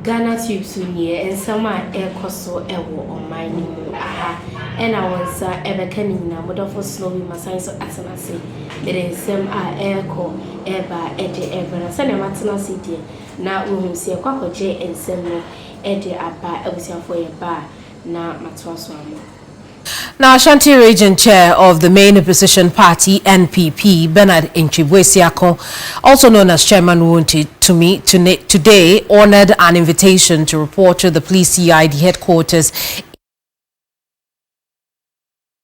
Ghanatube sunye and some air coso ewo on my new aha and I was canning na mother for slow my science of asanasi but in some air co eba edge ever send a maternal city now we see a quack j and send no edge aba everything for a bar na matwaswamo. Now, Ashanti Region Chair of the main opposition party, NPP, Bernard Nchibwesiako, also known as Chairman Wontumi, today honored an invitation to report to the police CID headquarters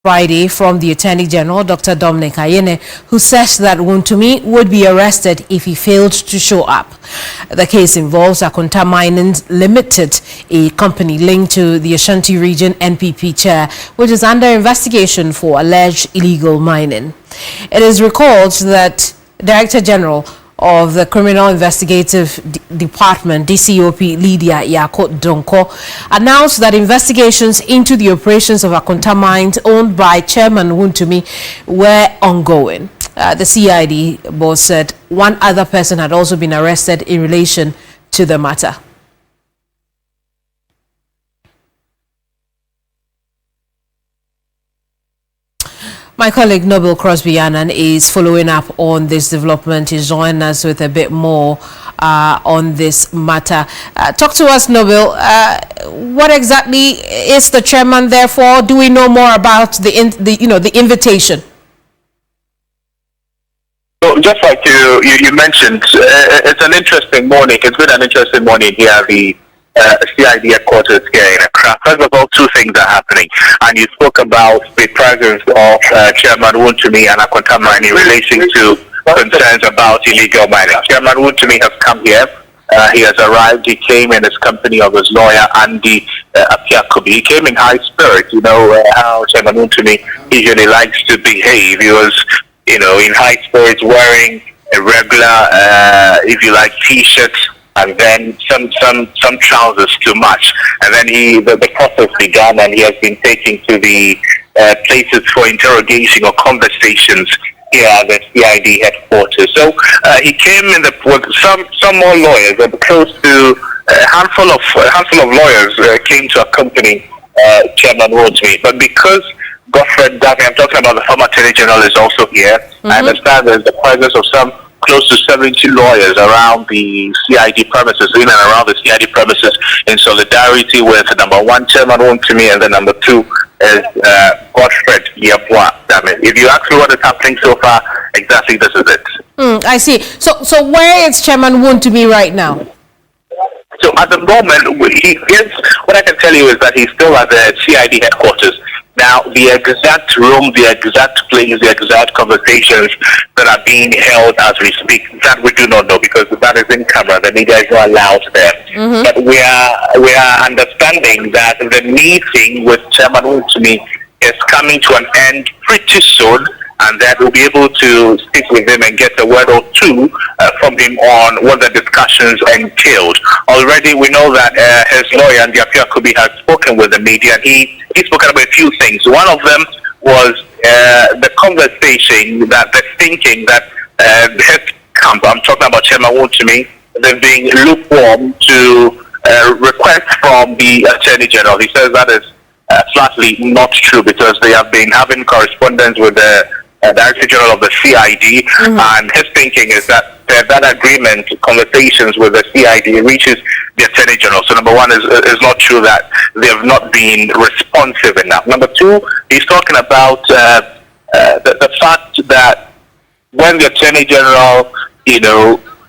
Friday from the Attorney General, Dr. Dominic Ayene, who says that Wontumi would be arrested if he failed to show up. The case involves Akonta Mining Limited, a company linked to the Ashanti Region NPP chair, which is under investigation for alleged illegal mining. It is recalled that Director General of the Criminal Investigative Department, DCOP Lydia Yako Donko, announced that investigations into the operations of Akonta Mines owned by Chairman Wontumi were ongoing. The CID boss said one other person had also been arrested in relation to the matter. My colleague Noble Crosby-Annan is following up on this development. He's joining us with a bit more on this matter. Talk to us, Noble. What exactly is the chairman there for? Do we know more about the invitation? So just like you mentioned, it's an interesting morning. It's been an interesting morning here at the CID headquarters here in Accra. First of all, two things are happening, and you spoke about the presence of Chairman Wontumi and Akonta Mining in relation to concerns about illegal mining. Chairman Wontumi has come here. He has arrived. He came in his company of his lawyer, Andy Apiakobi. He came in high spirit. You know how Chairman Wontumi usually likes to behave. He was, in high spirits, wearing a regular, if you like, T-shirts, and then some trousers to match. And then the process began, and he has been taken to the places for interrogation or conversations here at the CID headquarters. So he came in with some more lawyers, close to a handful of lawyers came to accompany Chairman Wontumi. But because Godfred Davi, I'm talking about the former Attorney General, is also here, I understand there's the presence of some close to 70 lawyers around the CID premises, in and around the CID premises, in solidarity with number one, Chairman Wontumi, and the number two is Godfred Yabwa. If you ask me what is happening so far, exactly this is it. I see. So where is Chairman Wontumi right now? So at the moment, what I can tell you is that he's still at the CID headquarters. Now, the exact room, the exact place, the exact conversations that are being held as we speak, that we do not know, because that is in camera. The media is not allowed there. But we are understanding that the meeting with Chairman Wontumi is coming to an end pretty soon, and that we'll be able to speak with him and get a word or two from him on what the discussions entailed. Already, we know that his lawyer, Andy Apiakobi, has spoken with the media, and he's spoken about a few things. One of them was the conversation, the thinking that his camp, I'm talking about Chairman Wontumi, they're being lukewarm to requests from the Attorney General. He says that is flatly not true, because they have been having correspondence with the Director General of the CID, and his thinking is that that agreement, conversations with the CID, reaches the Attorney General. So number one is not true that they have not been responsive enough. Number two, he's talking about the fact that when the Attorney General,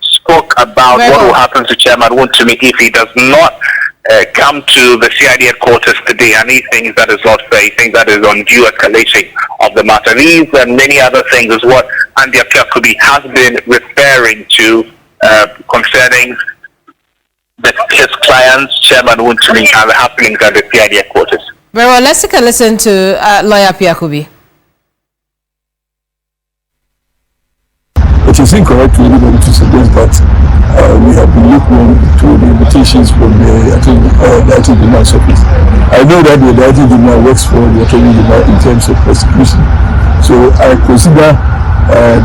spoke about what will happen to Chairman Wontumi if he does not come to the CID headquarters today, and he thinks that is not fair. He thinks that is undue escalation of the matter. These and many other things is what Andy Apiakobi has been referring to concerning his clients, Chairman Wontumi, and the happenings at the CID headquarters. Very well, let's take a listen to lawyer Apiakobi. It is incorrect for anybody to suggest that we have been lukewarm to the invitations from the Attorney General's office. I know that the Attorney General works for the Attorney General in terms of prosecution. So I consider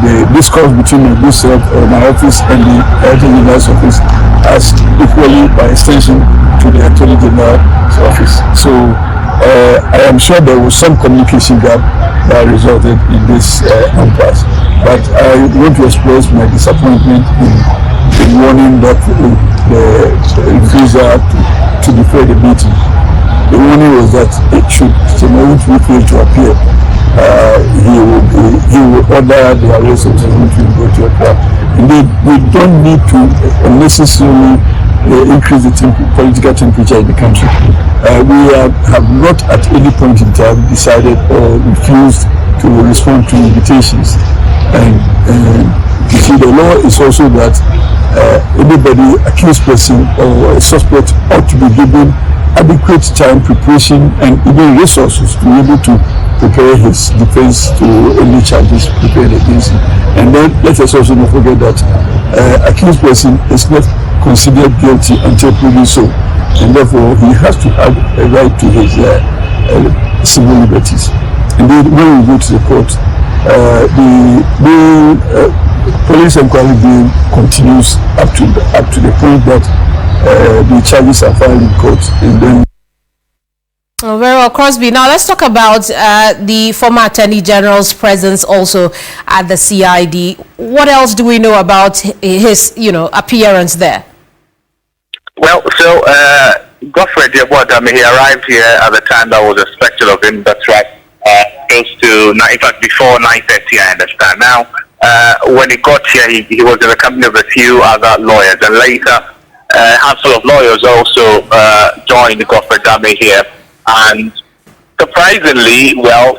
the discourse between myself, my office, and the Attorney General's office as equally by extension to the Attorney General's office. So I am sure there was some communication gap that resulted in this impasse. But I want to express my disappointment in warning that the refuser to defer the meeting. The warning was that it should Wontumi fail to appear. He will order the arrest of Wontumi go to Accra. Indeed, we don't need to unnecessarily increase the political temperature in the country. We have not at any point in time decided or refused to respond to invitations. And you see, the law is also that anybody, accused person or a suspect ought to be given adequate time, preparation, and even resources to be able to prepare his defense to any charges prepared against him. And then let us also not forget that accused person is not considered guilty until proven so, and therefore he has to have a right to his civil liberties. Indeed, when we go to the court, the police inquiry bill continues up to the point that the charges are filed in court, and then. Oh, very well, Crosby. Now let's talk about the former Attorney General's presence also at the CID. What else do we know about his, appearance there? Well, so Godfrey, he arrived here at the time that was expected of him. That's right, close to in fact before 9:30, I understand. Now, when he got here, he was in the company of a few other lawyers, and later a handful of lawyers also joined Godfrey Dame here. And surprisingly, well,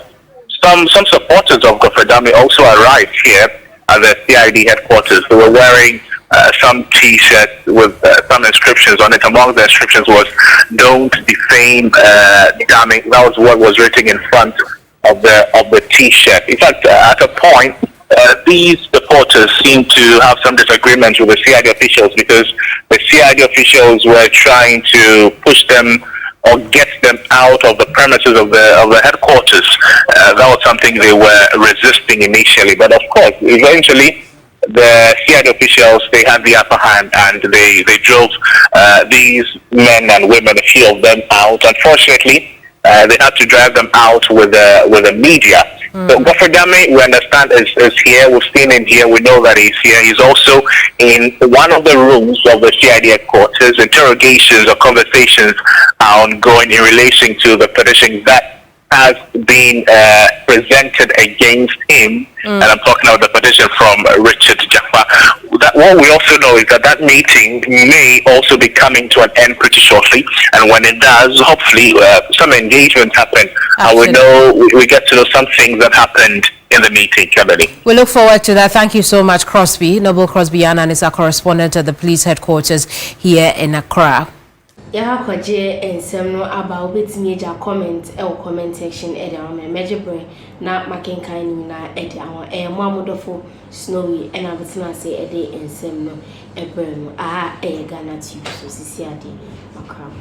some supporters of Godfrey Dame also arrived here at the CID headquarters. They were wearing some T-shirts with some inscriptions on it. Among the inscriptions was "Don't defame Dame." That was what was written in front of the T-shirt. In fact, at a point, these supporters seemed to have some disagreements with the CID officials, because the CID officials were trying to push them or get them out of the premises of the headquarters. That was something they were resisting initially, but of course, eventually, the CID officials, they had the upper hand, and they drove these men and women, a few of them, out. Unfortunately, they had to drive them out with the media. So Godfrey Dame, we understand, is here. We've seen him here. We know that he's here. He's also in one of the rooms of the CID headquarters. Interrogations or conversations are ongoing in relation to the petition that has been presented against him. And I'm talking about the petition from Richard Jaffa. What we also know is that meeting may also be coming to an end pretty shortly, and when it does, hopefully some engagement happen. We get to know some things that happened in the meeting, Kimberly. We look forward to that. Thank you so much, Crosby. Noble Crosby Annan is our correspondent at the police headquarters here in Accra. Yeah, kwaje ensem no aba obetimi eja comment comment section down me mejebre na makenkan ni na awon mo amodofo Snowy and abetina say ensem no ebre no Ghanatube so sisi ade makram.